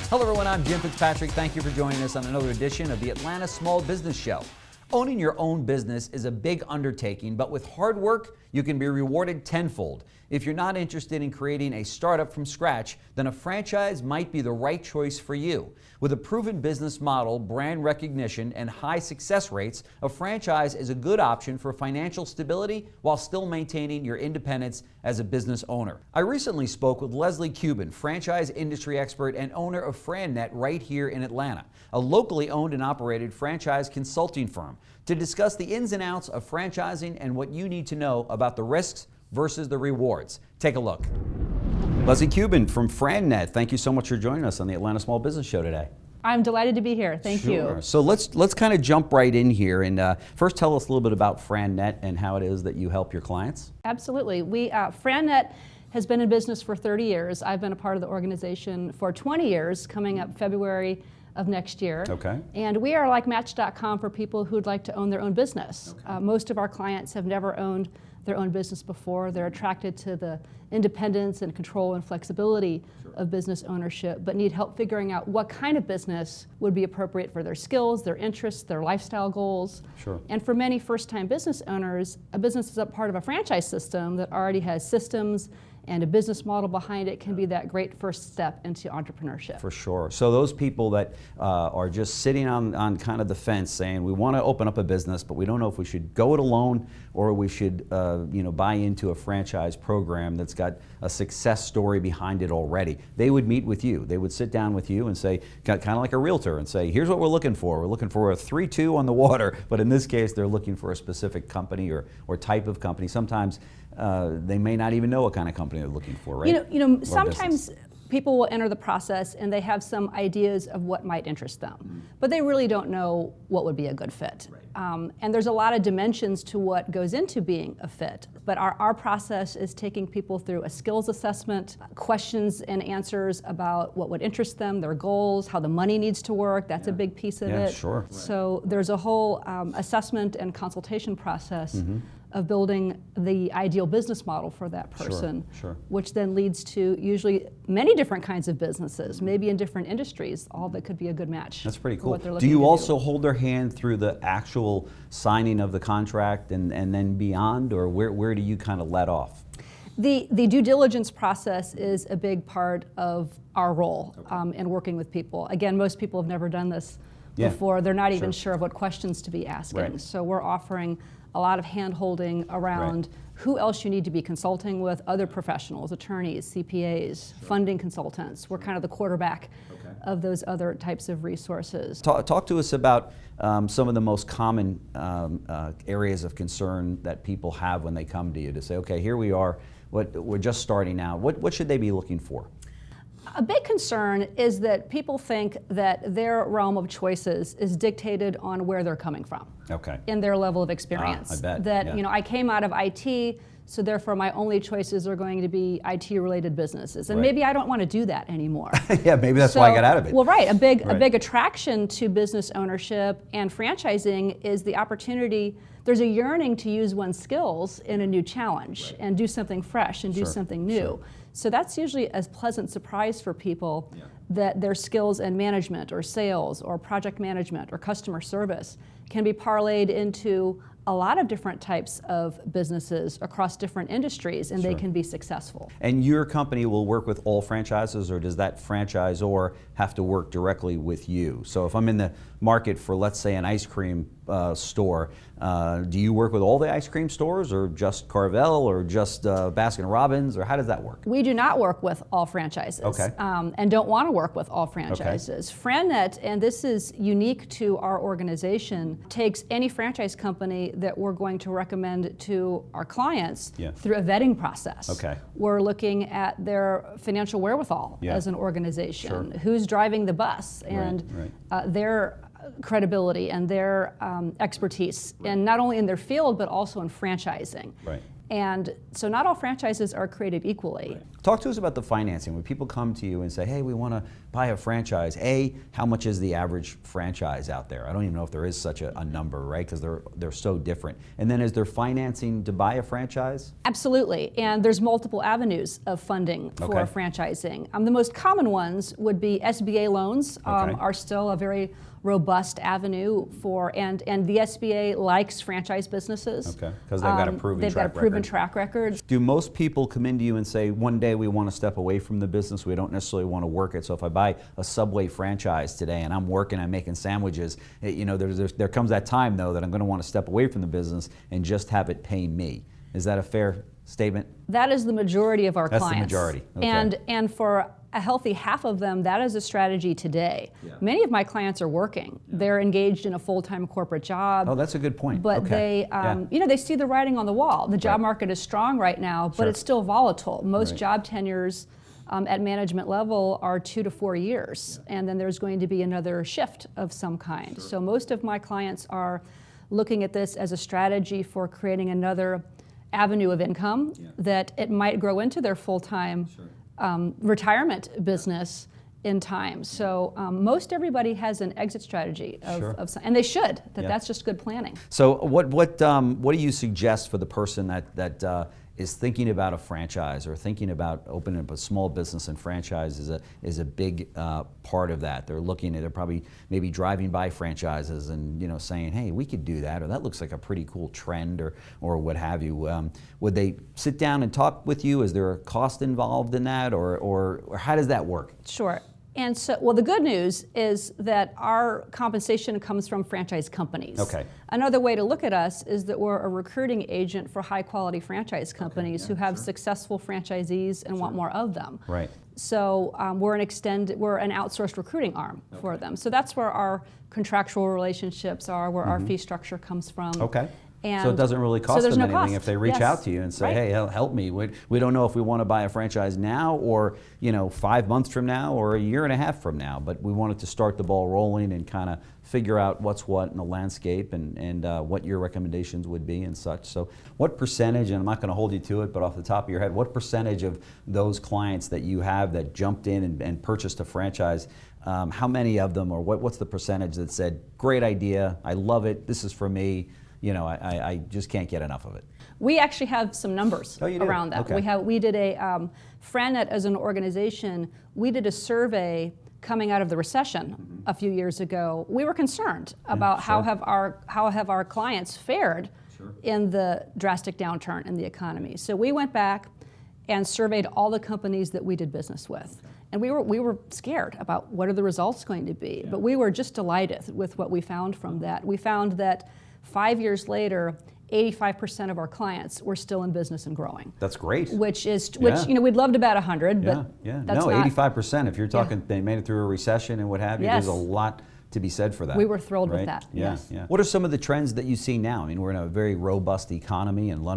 Hello everyone, I'm Jim Fitzpatrick. Thank you for joining us on another edition of the Atlanta Small Business Show. Owning your own business is a big undertaking, but with hard work, you can be rewarded tenfold. If you're not interested in creating a startup from scratch, then a franchise might be the right choice for you. With a proven business model, brand recognition, and high success rates, a franchise is a good option for financial stability while still maintaining your independence as a business owner. I recently spoke with Leslie Cuban, franchise industry expert and owner of Frannet right here in Atlanta, a locally owned and operated franchise consulting firm, to discuss the ins and outs of franchising and what you need to know about the risks versus the rewards. Take a look. Leslie Cuban from Frannet, thank you so much for joining us on the Atlanta Small Business Show today. I'm delighted to be here. Thank you. So let's kind of jump right in here and first tell us a little bit about Frannet and how it is that you help your clients. Absolutely. Frannet has been in business for 30 years. I've been a part of the organization for 20 years, coming up February of next year. Okay. And we are like Match.com for people who'd like to own their own business. Okay. Most of our clients have never owned their own business before. They're attracted to the independence and control and flexibility of business ownership, but need help figuring out what kind of business would be appropriate for their skills, their interests, their lifestyle goals. Sure. And for many first-time business owners, a business is a part of a franchise system that already has systems and a business model behind it can be that great first step into entrepreneurship. For sure. So those people that are just sitting on kind of the fence saying, we want to open up a business, but we don't know if we should go it alone or we should buy into a franchise program that's got a success story behind it already. They would meet with you. They would sit down with you and say, kind of like a realtor, and say, here's what we're looking for. We're looking for a 3-2 on the water, but in this case, they're looking for a specific company or type of company. Sometimes they may not even know what kind of company they're looking for, right? Sometimes people will enter the process and they have some ideas of what might interest them, but they really don't know what would be a good fit. Right. And there's a lot of dimensions to what goes into being a fit, but our process is taking people through a skills assessment, questions and answers about what would interest them, their goals, how the money needs to work. That's a big piece of it. Sure. So there's a whole assessment and consultation process of building the ideal business model for that person, which then leads to usually many different kinds of businesses, maybe in different industries, all that could be a good match. That's pretty cool. Do you also hold their hand through the actual signing of the contract and then beyond, or where do you kind of let off? The due diligence process is a big part of our role in working with people. Again, most people have never done this before. They're not even sure of what questions to be asking. Right. So we're offering a lot of hand-holding around who else you need to be consulting with, other professionals, attorneys, CPAs, funding consultants. We're kind of the quarterback of those other types of resources. Talk to us about some of the most common areas of concern that people have when they come to you to say, okay, here we are, we're just starting out. What should they be looking for? A big concern is that people think that their realm of choices is dictated on where they're coming from. Okay. In their level of experience. I bet. That, I came out of IT, so therefore my only choices are going to be IT-related businesses. And maybe I don't want to do that anymore. Yeah, maybe that's why I got out of it. Well, right. A big attraction to business ownership and franchising is the opportunity. There's a yearning to use one's skills in a new challenge and do something fresh and do something new. So that's usually a pleasant surprise for people that their skills in management or sales or project management or customer service can be parlayed into a lot of different types of businesses across different industries, and they can be successful. And your company will work with all franchises, or does that franchisor have to work directly with you? So if I'm in the market for, let's say, an ice cream store, do you work with all the ice cream stores, or just Carvel, or just Baskin Robbins, or how does that work? We do not work with all franchises, and don't want to work with all franchises. Frannet, and this is unique to our organization, takes any franchise company that we're going to recommend to our clients through a vetting process. We're looking at their financial wherewithal as an organization, who's driving the bus, and their credibility and their expertise, and not only in their field but also in franchising. And so not all franchises are created equally. Talk to us about the financing. When people come to you and say, hey, we want to buy a franchise, how much is the average franchise out there? I don't even know if there is such a number, right? Because they're so different. And then is there financing to buy a franchise? Absolutely, and there's multiple avenues of funding for franchising. The most common ones would be SBA loans, are still a very robust avenue for, and the SBA likes franchise businesses. Okay, because they've got a proven they've track got a proven record. track record. Do most people come into you and say, one day we want to step away from the business, we don't necessarily want to work it, so if I buy a Subway franchise today and I'm working, I'm making sandwiches, there comes that time though that I'm going to want to step away from the business and just have it pay me. Is that a fair statement? That is the majority of our clients. clients. That's the majority. Okay. And for a healthy half of them, that is a strategy today. Yeah. Many of my clients are working. Yeah. They're engaged in a full-time corporate job. Oh, that's a good point. But they, they see the writing on the wall. The job market is strong right now, but it's still volatile. Most job tenures at management level are 2 to 4 years, and then there's going to be another shift of some kind. So most of my clients are looking at this as a strategy for creating another avenue of income that it might grow into their full-time retirement business in time. So most everybody has an exit strategy of some, and they should. That's just good planning. So what do you suggest for the person that is thinking about a franchise or thinking about opening up a small business, and franchise is a big part of that? They're looking at, they're probably maybe driving by franchises and saying, hey, we could do that, or that looks like a pretty cool trend, or what have you. Would they sit down and talk with you? Is there a cost involved in that, or how does that work? Sure. And so, well, the good news is that our compensation comes from franchise companies. Okay. Another way to look at us is that we're a recruiting agent for high-quality franchise companies who have successful franchisees and want more of them. Right. So we're an outsourced recruiting arm for them. So that's where our contractual relationships are, where our fee structure comes from. Okay. And so it doesn't really cost them anything if they reach out to you and say, hey, help me. We don't know if we want to buy a franchise now, or 5 months from now, or a year and a half from now, but we wanted to start the ball rolling and kind of figure out what's what in the landscape and what your recommendations would be and such. So what percentage, and I'm not going to hold you to it, but off the top of your head, what percentage of those clients that you have that jumped in and purchased a franchise, how many of them, or what's the percentage that said, great idea, I love it, this is for me, I just can't get enough of it? We actually have some numbers around that. Okay. We did a, Frannet as an organization, we did a survey coming out of the recession a few years ago. We were concerned about how have our clients fared in the drastic downturn in the economy. So we went back and surveyed all the companies that we did business with. And we were scared about what are the results going to be, but we were just delighted with what we found from that. We found that 5 years later, 85% of our clients were still in business and growing. That's great. Which we'd loved about 100, but that's not. 85%. If you're talking, they made it through a recession and what have you. There's a lot to be said for that. We were thrilled with that. Yeah. What are some of the trends that you see now? I mean, we're in a very robust economy, and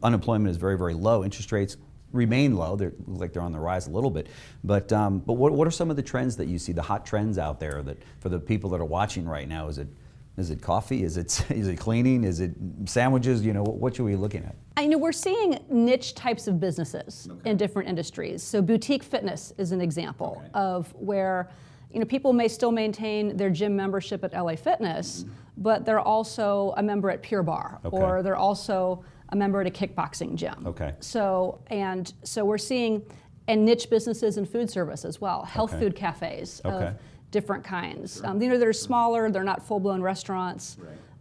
unemployment is very, very low. Interest rates remain low. They look like they're on the rise a little bit. But what are some of the trends that you see? The hot trends out there that for the people that are watching right now? Is it coffee? Is it cleaning? Is it sandwiches? What should we be looking at? We're seeing niche types of businesses in different industries. So boutique fitness is an example of where people may still maintain their gym membership at LA Fitness, but they're also a member at Pure Barre, or they're also a member at a kickboxing gym. So we're seeing niche businesses in food service as well, health food cafes of different kinds. They're smaller, they're not full-blown restaurants,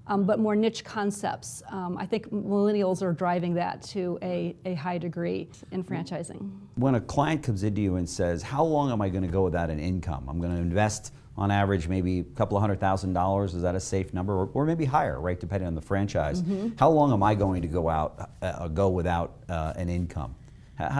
but more niche concepts. I think millennials are driving that to a high degree in franchising. When a client comes into you and says, how long am I going to go without an income? I'm going to invest on average maybe a couple of $100,000. Is that a safe number? Or maybe higher, right, depending on the franchise. How long am I going to go without an income?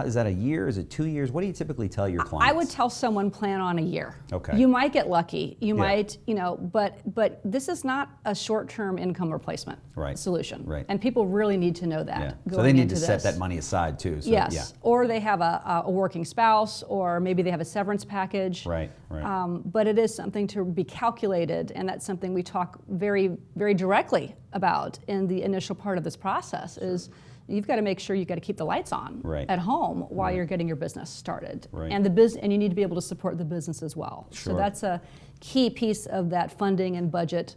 Is that a year? Is it 2 years? What do you typically tell your clients? I would tell someone plan on a year. Okay. You might get lucky. You might, but this is not a short-term income replacement solution. Right. And people really need to know that. So they need to set that money aside too. So, yes. Or they have a working spouse, or maybe they have a severance package. Right. But it is something to be calculated, and that's something we talk very, very directly about in the initial part of this process. Is you've got to make sure you've got to keep the lights on Right. at home while Right. you're getting your business started. Right. And and you need to be able to support the business as well. Sure. So that's a key piece of that funding and budget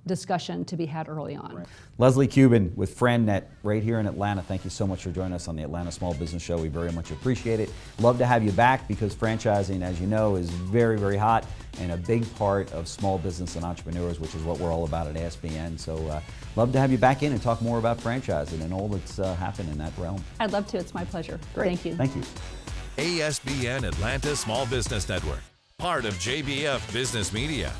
discussion to be had early on. Right. Leslie Cuban with Frannet right here in Atlanta. Thank you so much for joining us on the Atlanta Small Business Show. We very much appreciate it. Love to have you back because franchising, as you know, is very, very hot and a big part of small business and entrepreneurs, which is what we're all about at ASBN. So love to have you back in and talk more about franchising and all that's happened in that realm. I'd love to. It's my pleasure. Great. Thank you. Thank you. ASBN Atlanta Small Business Network, part of JBF Business Media.